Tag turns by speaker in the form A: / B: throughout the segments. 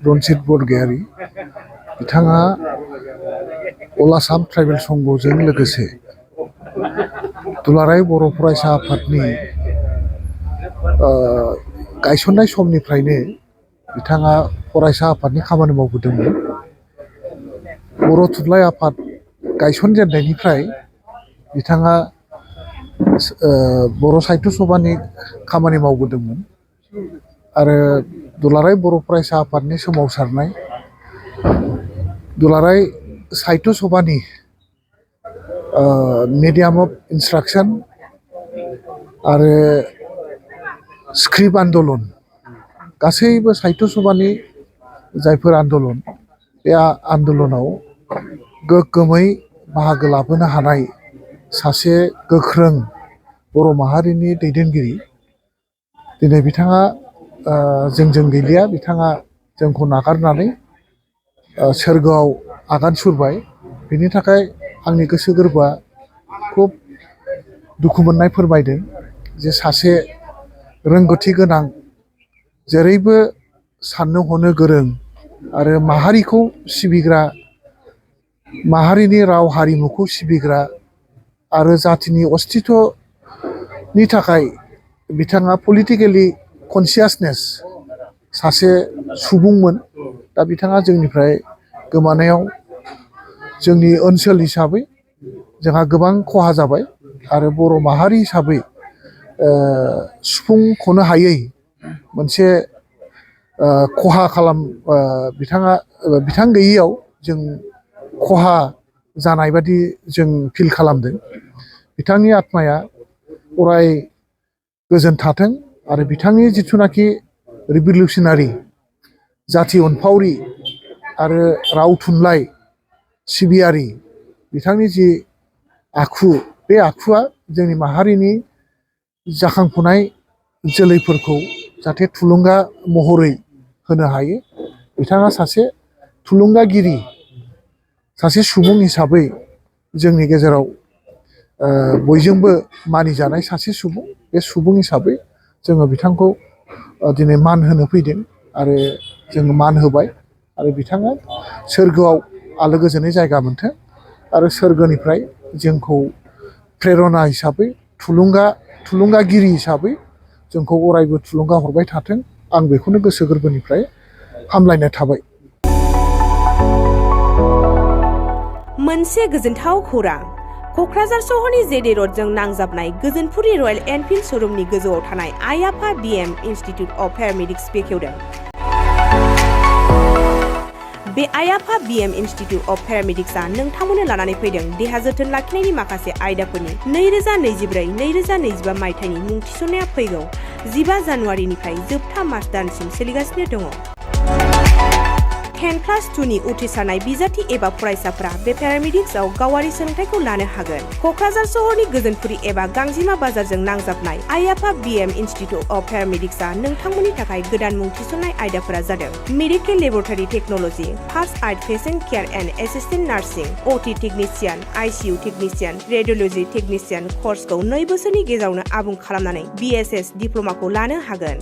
A: रनजित बरगयारि बिथाङा अल आसाम ट्राइबेल संघजों लोगोसे दुलाराय बर' फरायसा आफादनि गायसननाय समनिफ्रायनो बिथाङा फरायसा आफादनि खामानि मावबोदोंमोन। बर' थुनलाइ आफाद गायसनजेननायनिफ्राय बिथाङा बर' साहित्य सभानि खामानि मावबोदोंमोन आरो दुलाराय बर' फरायसा आफादनि सोमावसारनाय दुलाराय साहित्य सभानि मिडियाम अफ इन्सट्राक्सन आरो स्क्रिप्ट आन्दलन गासैबो साहित्य सभानि जायफोर आन्दलन बे आन्दलनाव गोग्गोमै बाहागो लाबोनो हानाय सासे गोख्रों बर' माहारिनि दैदेनगिरि। दिनै बिथाङा जोंजों गैलिया, बिथाङा जोंखौ नागारनानै सोरगोआव आगान सुरबाय। बिनि थाखाय आंनि गोसो गोरबोआ खुब दुखु मोननाय फोरमायदों जे सासे रोंगौथि गोनां, जेरैबो साननो हनो गोरों आरो माहारिखौ सिबिग्रा, माहारिनि राव हारिमुखौ सिबिग्रा आरो जातिनि अस्तित्वनि थाखाय बिथाङा पलिटिकेलि कनसियासनेस सासे सुबुंमोन। दा बिथाङा जोंनिफ्राय गोमानायाव जोंनि ओनसोल हिसाबै जोंहा गोबां खहा जाबाय आरो बर' माहारि हिसाबै सुफुंख'नो हायै मोनसे खहा बिथां गैयैयाव जों खहा जानाय बादि जों फिल खालामदों। बिथांनि आत्माया अराय गोजोन थाथों आरो बिथांनि जिथुनाखि रिभलिउसनारि जाथि अनफावरि आरो राव थुनलाइ सिबियारि बिथांनि जि आखु, बे आखुआ जोंनि माहारिनि जाखांफुनाय जोलैफोरखौ जाहाथे थुलुंगा महरै होनो हायो। बिथाङा सासे थुलुंगागिरि, सासे सुबुं हिसाबै जोंनि गेजेराव बयजोंबो मानिजानाय सासे सुबुं। बे सुबुं हिसाबै जोङो बिथांखौ दिनै मान होनो फैदों आरो जोङो मान होबाय आरो बिथाङा सोरगोआव आलो गोजोनै जायगा मोनथों आरो सोरगोनिफ्राय जोंखौ प्रेरना हिसाबै थुलुंगागिरि हिसाबै जोंखौ अरायबो थुलुंगा हरबाय थाथों। आं बेखौनो गोसो गोरबोनिफ्राय हामलायनाय थाबाय।
B: मोनसे गोजोनथाव खौरां। क'क्राझार सहरनि जेडे रडजों नांजाबनाय गोजोनपुरि रयेल एनफिल्ड श'रुमनि गोजौआव थानाय आइ आफा बिएम इनस्टिट्युट अफ पेरामेडिक्स बेखेवदों। बे आइ आफा बिएम इनस्टिट्युट अफ पेरामेडिक्सआ नोंथांमोननो लानानै फैदों देहा जोथोन लाखिनायनि माखासे आयदाफोरनि 2024-2025 मायथाइनि मुं थिसननाया फैगौ 15 जानुवारिनिफ्राय जोबथा मार्च दानसिम सोलिगासिनो दङ। 10+2नि उथ्रिसारनाय बिजाथि एबा फरायसाफोरा बे पेरामेडिक्सआव गावारि सोलोंथाइखौ लानो हागोन। क'क्राझार सहरनि गोजोनपुरि एबा गांजिमा बाजारजों नांजाबनाय आइ आफा बिएम इनस्टिट्युट अफ पेरामेडिक्सआ नोंथांमोननि थाखाय गोदान मुं थिसननाय आयदाफोरा जादों medical laboratory technology, first aid patient care and assistant nursing, OT technician, ICU technician, radiology technician कर्सखौ 2 बोसोरनि गेजेरावनो आबुं खालामनानै बिएसएस डिप्ल'माखौ लानो हागोन।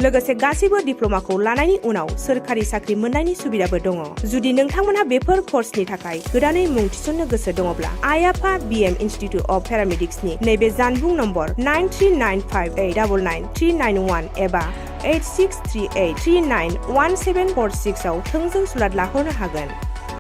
B: लोगोसे गासैबो डिप्ल'माखौ लानायनि उनाव सोरखारि साख्रि मोननायनि सुबिदाबो दङ। जुदि नोंथांमोनहा बेफोर कर्सनि थाखाय गोदानै मुं थिसननो गोसो दङब्ला आइ आफा बिएम इनस्टिट्युट अफ पेरामेडिक्सनि नैबे जानबुं नम्बर 9395899391 एबा 8638391746 आव थोंजों सुलाद लाहरनो हागोन।